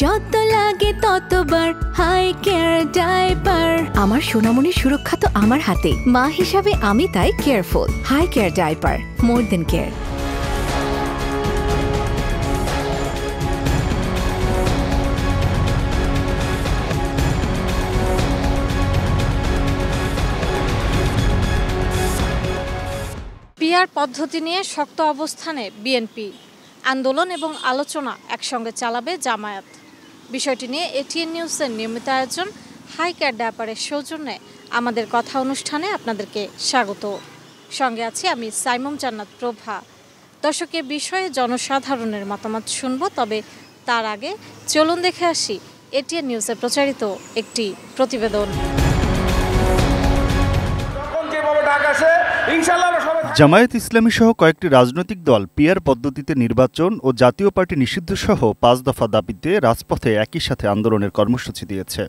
যত লাগে ততবার হাই কেয়ার ডাইপার। আমার সোনামণির সুরক্ষা তো আমার হাতে, মা হিসাবে আমি তাই কেয়ারফুল। হাই কেয়ার ডাইপার, মোর দেন কেয়ার। পিআর পদ্ধতি নিয়ে শক্ত অবস্থানে বিএনপি। আন্দোলন এবং আলোচনা একসঙ্গে চালাবে জামায়াত। বিষয়টি নিয়ে এটিএন নিউজের নিয়মিত আয়োজন হাই কেয়ার ডাইপারের সৌজন্যে আমাদের কথা অনুষ্ঠানে আপনাদেরকে স্বাগত। সঙ্গে আছি আমি সাইমুম জান্নাত প্রভা। দর্শকের বিষয়ে জনসাধারণের মতামত শুনব, তবে তার আগে চলুন দেখে আসি এটিএন নিউজে প্রচারিত একটি প্রতিবেদন। জামায়াত ইসলামী সহ কয়েকটি রাজনৈতিক দল পিআর পদ্ধতিতে নির্বাচন ও জাতীয় পার্টি নিষিদ্ধ সহ ৫ দফা দাবিতে রাজপথে একই সাথে আন্দোলনের কর্মসূচি দিয়েছে।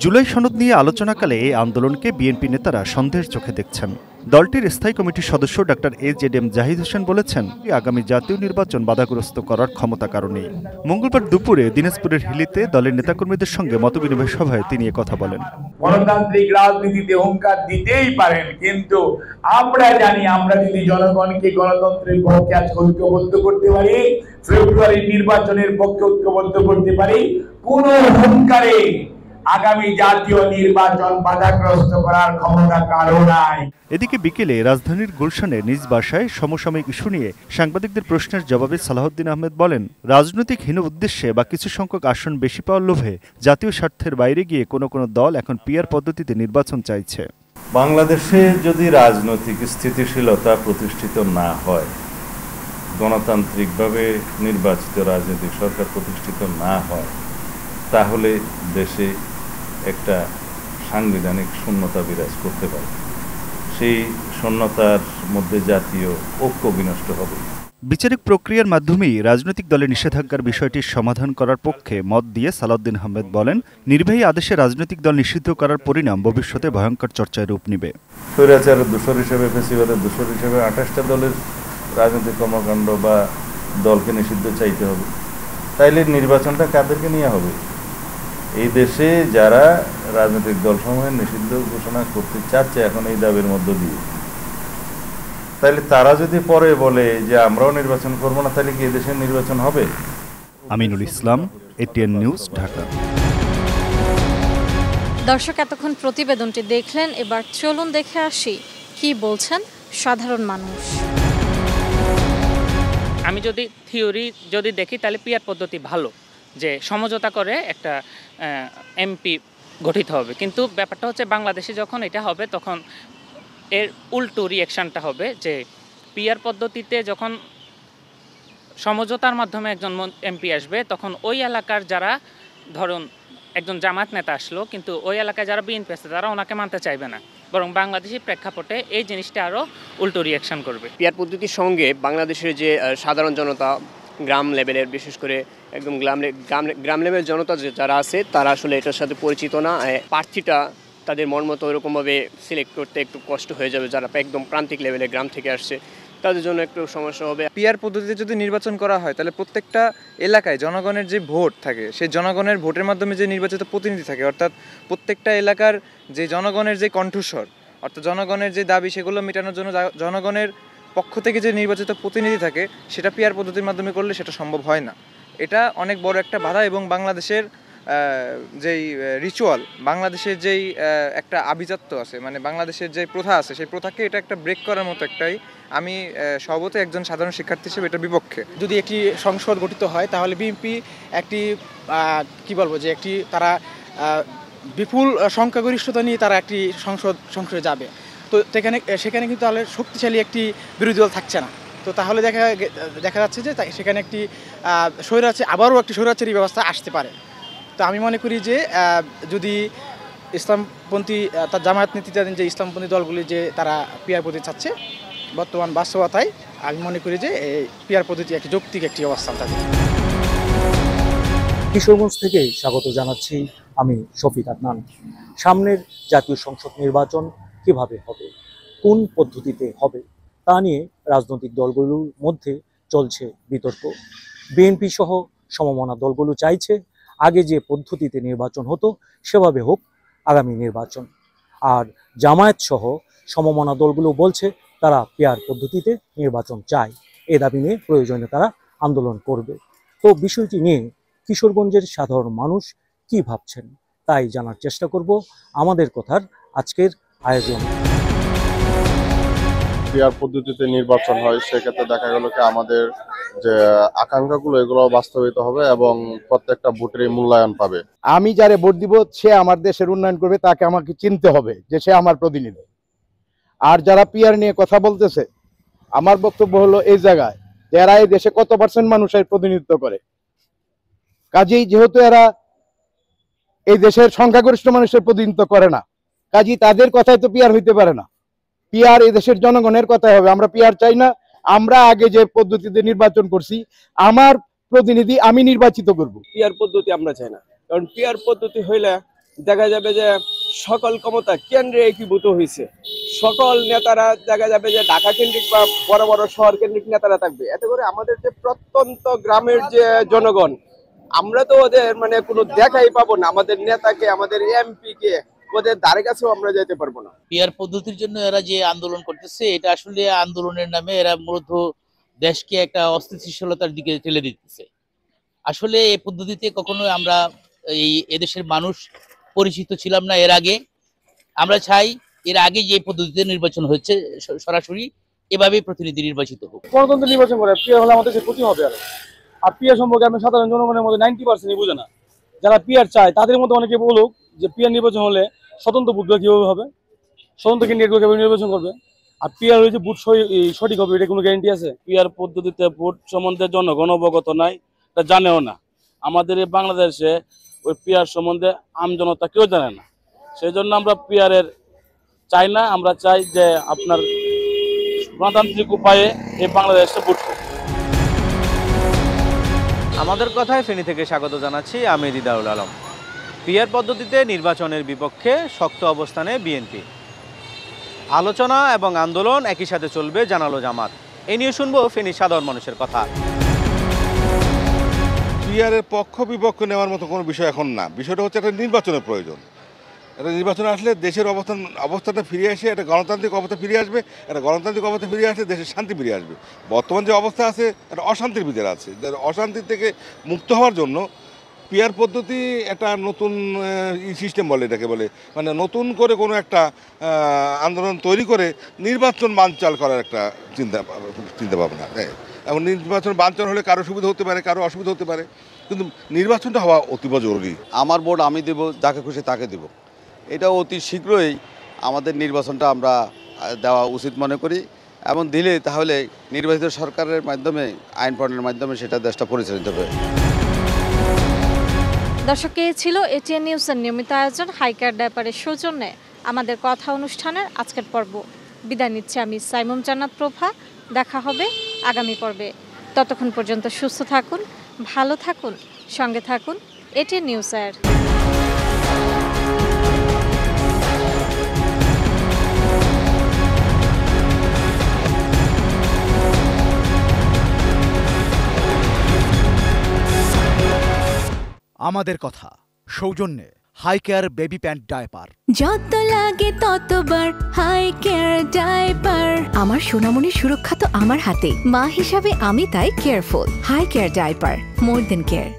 জুলাই সনদ নিয়ে আলোচনাকালে এই আন্দোলনকে বিএনপি নেতারা সন্দেহের চোখে দেখছেন। দলটির স্থায়ী কমিটির সদস্য ডাক্তার এজেডএম জাহিদ হোসেন বলেছেন, আগামী জাতীয় নির্বাচন বাধাগ্রস্ত করার ক্ষমতা কারণেই। মঙ্গলবার দুপুরে দিনাজপুরের হিলিতে দলের নেতাকর্মীদের সঙ্গে মতবিনিময় সভায় তিনি কথা বলেন। গণতান্ত্রিক রাজনীতিতে হুঙ্কার দিতেই পারেন, কিন্তু আমরা জানি আমরা যদি জনগণকে গণতন্ত্রের পক্ষে আজ ঐক্যবদ্ধ করতে পারি, ফেব্রুয়ারি নির্বাচনের পক্ষে ঐক্যবদ্ধ করতে পারি, কোন হুঙ্কারে আগামী জাতীয় নির্বাচন বাধাগ্রস্ত করার ক্ষমতা কারো নাই। এদিকে বিকেলে রাজধানীর গুলশানে নিজ বাসায় সমসাময়িক ইস্যু নিয়ে সাংবাদিকদের প্রশ্নের জবাবে সালাহউদ্দিন আহমেদ বলেন, রাজনৈতিক হীন উদ্দেশ্যে বা কিছু সংখ্যক আসন বেশি পাওয়ার লোভে জাতীয় স্বার্থের বাইরে গিয়ে কোনো কোনো দল এখন পিআর পদ্ধতিতে নির্বাচন চাইছে। বাংলাদেশে যদি রাজনৈতিক স্থিতিশীলতা প্রতিষ্ঠিত না হয়, গণতান্ত্রিকভাবে নির্বাচিত রাজনৈতিক সরকার প্রতিষ্ঠিত না হয়, তাহলে দেশে একটা সাংবিধানিক শূন্যতা বিরাজ করতে পারে। সেই শূন্যতার মধ্যে জাতীয় ঐক্য বিনষ্ট হবে। বিচারিক প্রক্রিয়ার মাধ্যমেই রাজনৈতিক দলের নিষেধাজ্ঞার বিষয়টির সমাধান করার পক্ষে মত দিয়ে সালাউদ্দিন আহমেদ বলেন, নির্বাহী আদেশে রাজনৈতিক দল নিষিদ্ধ করার পরিণাম ভবিষ্যতে ভয়ঙ্কর চর্চায় রূপ নেবে। স্বৈরাচারের দোষর হিসেবে, ফ্যাসিবাদের দোষর হিসেবে ২৮টা দলের রাজনৈতিক কর্মকাণ্ড বা দলকে নিষিদ্ধ চাইতে হবে। তাইলে নির্বাচনটা কাদেরকে নিয়ে হবে? এই দেশে যারা রাজনৈতিক দলসমূহের নিষিদ্ধ ঘোষণা করতে চাচ্ছে এখন এই দাবির মধ্য দিয়ে, তাহলে তারা যদি পরে বলে যে আমরাও নির্বাচন করব না, তাহলে কি এদেশের নির্বাচন হবে? Aminul Islam, ATN news, Dhaka. দর্শক, এতক্ষণ প্রতিবেদনটি দেখলেন, এবার চলুন দেখে আসি কি বলছেন সাধারণ মানুষ। আমি যদি থিওরি দেখি, তাহলে পিআর পদ্ধতি ভালো, যে সমঝোতা করে একটা এমপি গঠিত হবে। কিন্তু ব্যাপারটা হচ্ছে, বাংলাদেশে যখন এটা হবে তখন এর উল্টো রিয়াকশানটা হবে, যে পিআর পদ্ধতিতে যখন সমঝোতার মাধ্যমে একজন এমপি আসবে, তখন ওই এলাকার যারা, ধরুন একজন জামায়াত নেতা আসলো, কিন্তু ওই এলাকায় যারা বিএনপি আছে তারা ওনাকে মানতে চাইবে না, বরং বাংলাদেশি প্রেক্ষাপটে এই জিনিসটা আরও উল্টো রিয়াকশান করবে। পিআর পদ্ধতির সঙ্গে বাংলাদেশের যে সাধারণ জনতা, গ্রাম লেভেলের, বিশেষ করে একদম গ্রাম লেভেল জনতা যারা আছে, তারা আসলে এটার সাথে পরিচিত না। প্রার্থীটা তাদের মন মতো ওরকমভাবে সিলেক্ট করতে একটু কষ্ট হয়ে যাবে। যারা একদম প্রান্তিক লেভেলে গ্রাম থেকে আসছে, তাদের জন্য একটু সমস্যা হবে। পিআর পদ্ধতিতে যদি নির্বাচন করা হয়, তাহলে প্রত্যেকটা এলাকায় জনগণের যে ভোট থাকে, সেই জনগণের ভোটের মাধ্যমে যে নির্বাচিত প্রতিনিধি থাকে, অর্থাৎ প্রত্যেকটা এলাকার যে জনগণের যে কণ্ঠস্বর, অর্থাৎ জনগণের যে দাবি, সেগুলো মেটানোর জন্য জনগণের পক্ষ থেকে যে নির্বাচিত প্রতিনিধি থাকে, সেটা পিআর পদ্ধতির মাধ্যমে করলে সেটা সম্ভব হয় না। এটা অনেক বড় একটা বাধা, এবং বাংলাদেশের যেই রিচুয়াল, বাংলাদেশের যেই একটা আভিজাত্য আছে, মানে বাংলাদেশের যে প্রথা আছে, সেই প্রথাকে এটা একটা ব্রেক করার মতো একটাই। আমি সর্বত একজন সাধারণ শিক্ষার্থী হিসেবে এটার বিপক্ষে। যদি একটি সংসদ গঠিত হয়, তাহলে বিএনপি একটি তারা বিপুল সংখ্যাগরিষ্ঠতা নিয়ে তারা একটি সংসদে যাবে। তো সেখানে কিন্তু তাহলে শক্তিশালী একটি বিরোধী দল থাকছে না। তো তাহলে দেখা যাচ্ছে যে সেখানে একটি আবারও একটি স্বৈরাচারী ব্যবস্থা আসতে পারে। তো আমি মনে করি যে যদি ইসলামপন্থী, তার জামায়াত নেতৃত্বাধীন যে ইসলামপন্থী দলগুলি যে তারা পিআর পদ্ধতি চাচ্ছে, বর্তমান বাস্তবতায় আমি মনে করি যে এই পিআর পদ্ধতি একটি যৌক্তিক একটি অবস্থান থাকে। কিশোরগঞ্জ থেকে স্বাগত জানাচ্ছি আমি শফিক আদনান। সামনের জাতীয় সংসদ নির্বাচন কিভাবে হবে, কোন পদ্ধতিতে হবে, তা নিয়ে রাজনৈতিক দলগুলোর মধ্যে চলছে বিতর্ক। বিএনপি সহ সমমনা দলগুলো চাইছে আগে যে পদ্ধতিতে নির্বাচন হতো সেভাবে হোক আগামী নির্বাচন। আর জামায়াত সহ সমমনা দলগুলো বলছে তারা পেয়ার পদ্ধতিতে নির্বাচন চায়। এ দাবি নিয়ে প্রয়োজনে তারা আন্দোলন করবে। তো বিষয়টি নিয়ে কিশোরগঞ্জের সাধারণ মানুষ কি ভাবছেন তাই জানার চেষ্টা করব আমাদের কথার আজকের আয়োজন। পেয়ার পদ্ধতিতে নির্বাচন হয়, সেক্ষেত্রে দেখা গেল কি আমাদের যে আকাঙ্ক্ষাগুলো এগুলো বাস্তবায়িত হবে এবং প্রত্যেকটা ভোটেরই মূল্যায়ন পাবে। আমি যারে ভোট দিব সে আমার দেশের উন্নয়ন করবে, তাকে আমাকে চিনতে হবে যে সে আমার প্রতিনিধি। আর যারা পিয়ার নিয়ে কথা বলতেছে, আমার বক্তব্য হলো এই জায়গায় এরা এই দেশে কত পার্সেন্ট মানুষের প্রতিনিধিত্ব করে, কাজেই যেহেতু এরা এই দেশের সংখ্যাগরিষ্ঠ মানুষের প্রতিনিধিত্ব করে না, কাজেই তাদের কথাই তো পিয়ার হইতে পারে না। পিয়ার এই দেশের জনগণের কথাই হবে। আমরা পিয়ার চাই না। আমরা আগে যে পদ্ধতিতে নির্বাচন করছি, আমার প্রতিনিধি আমি নির্বাচিত করব। পিয়ার পদ্ধতি আমরা চাই না, কারণ পিয়ার পদ্ধতি হইলে দেখা যাবে যে সকল ক্ষমতা কেন্দ্রে একীভূত হয়েছে, সকল নেতারা দেখা যাবে যে ঢাকা কেন্দ্রিক বা বড় বড় শহর কেন্দ্রিক নেতারা থাকবে। এতে করে আমাদের যে প্রত্যন্ত গ্রামের যে জনগণ, আমরা তো ওদের মানে কোনো দেখাই পাবো না, আমাদের নেতাকে, আমাদের এমপি কে, ওদের ধারে কাছেও আমরা যেতে পারবো না। পিয়ার পদ্ধতির জন্য এরা যে আন্দোলন করতেছে, এটা আসলে আন্দোলনের নামে এরা মূলত দেশকে একটা অস্থিতিশীলতার দিকে ঠেলে দিতেছে। আসলে এই পদ্ধতিতে কখনো আমরা এদেশের মানুষ পরিচিত ছিলাম না এর আগে। আমরা চাই এর আগে যে পদ্ধতিতে নির্বাচন হচ্ছে সরাসরি এভাবেই প্রতিনিধি নির্বাচিত হোক। গণতন্ত্র নির্বাচন করে পিয়ার হলে আমাদের ক্ষতি হবে। আর পিয়ার সম্পর্কে আমি সাধারণ জনগণের মধ্যে 90% বুঝে না। যারা পিয়ার চায় তাদের মধ্যে অনেকে বলুক যে পিয়ার নির্বাচন হলে স্বতন্ত্র ভোটগুলো কিভাবে হবে, স্বতন্ত্র ক্যান্ডিডেটগুলো কিভাবে নির্বাচন করবে, আর পিয়ার হয়েছে ভোট সঠিক হবে এটা কোনো গ্যারান্টি আছে? পিয়ার পদ্ধতিতে ভোট সম্বন্ধে জনগণ অবগত নাই, এটা জানেও না। আমাদের এই বাংলাদেশে ওই পিয়ার সম্বন্ধে আমজনতা কেউ জানে না। সেই জন্য আমরা পিয়ারের চাই না। আমরা চাই যে আপনার গণতান্ত্রিক উপায়ে এই বাংলাদেশে ভোট হোক। আমাদের কথায় ফেনী থেকে স্বাগত জানাচ্ছি আমি দিদারুল আলম। পিয়ার পদ্ধতিতে নির্বাচনের বিপক্ষে শক্ত অবস্থানে বিএনপি। আলোচনা এবং আন্দোলন একই সাথে চলবে জানালো জামাত। এ নিয়ে শুনবো ফেনীর সাধারণ মানুষের কথা। পিয়ারের পক্ষ বিপক্ষ নেওয়ার মতো কোনো বিষয় এখন না। বিষয়টা হচ্ছে একটা নির্বাচনের প্রয়োজন। একটা নির্বাচন আসলে দেশের অবস্থাটা ফিরে আসে, একটা গণতান্ত্রিক অবস্থা ফিরে আসবে। একটা গণতান্ত্রিক অবস্থা ফিরে আসলে দেশের শান্তি ফিরে আসবে। বর্তমান যে অবস্থা আছে একটা অশান্তির ভিতরে আছে। অশান্তি থেকে মুক্ত হওয়ার জন্য পিয়ার পদ্ধতি একটা নতুন সিস্টেম বলে, এটাকে বলে মানে নতুন করে কোনো একটা আন্দোলন তৈরি করে নির্বাচন বানচাল করার একটা চিন্তা ভাবনা। এবং নির্বাচন বানচাল হলে কারো সুবিধা হতে পারে, কারো অসুবিধা হতে পারে, কিন্তু নির্বাচনটা হওয়া অতীব জরুরি। আমার ভোট আমি দেব, যাকে খুশি তাকে দেব, এটা অতি শীঘ্রই আমাদের নির্বাচনটা আমরা দেওয়া উচিত মনে করি। এবং দিলে তাহলে নির্বাচিত সরকারের মাধ্যমে, আইন প্রণয়নের মাধ্যমে সেটা দেশটা পরিচালিত হবে। দর্শক, এই ছিল এটিএন নিউজের নিয়মিত আয়োজন হাইকেয়ার ডায়াপারের সৌজন্যে আমাদের কথা অনুষ্ঠানের আজকের পর্ব। বিদায় নিচ্ছি আমি সাইমুম জান্নাত প্রভা। দেখা হবে আগামী পর্বে। ততক্ষণ পর্যন্ত সুস্থ থাকুন, ভালো থাকুন, সঙ্গে থাকুন এটিএন নিউজের। আমাদের কথা সৌজন্যে হাইকেয়ার বেবি প্যান্ট ডায়াপার। যত লাগে ততবার হাইকেয়ার ডায়াপার। আমার সোনামণির সুরক্ষা তো আমার হাতে। মা হিসাবে আমি তাই কেয়ারফুল। হাইকেয়ার ডায়াপার, মোর দেন কেয়ার।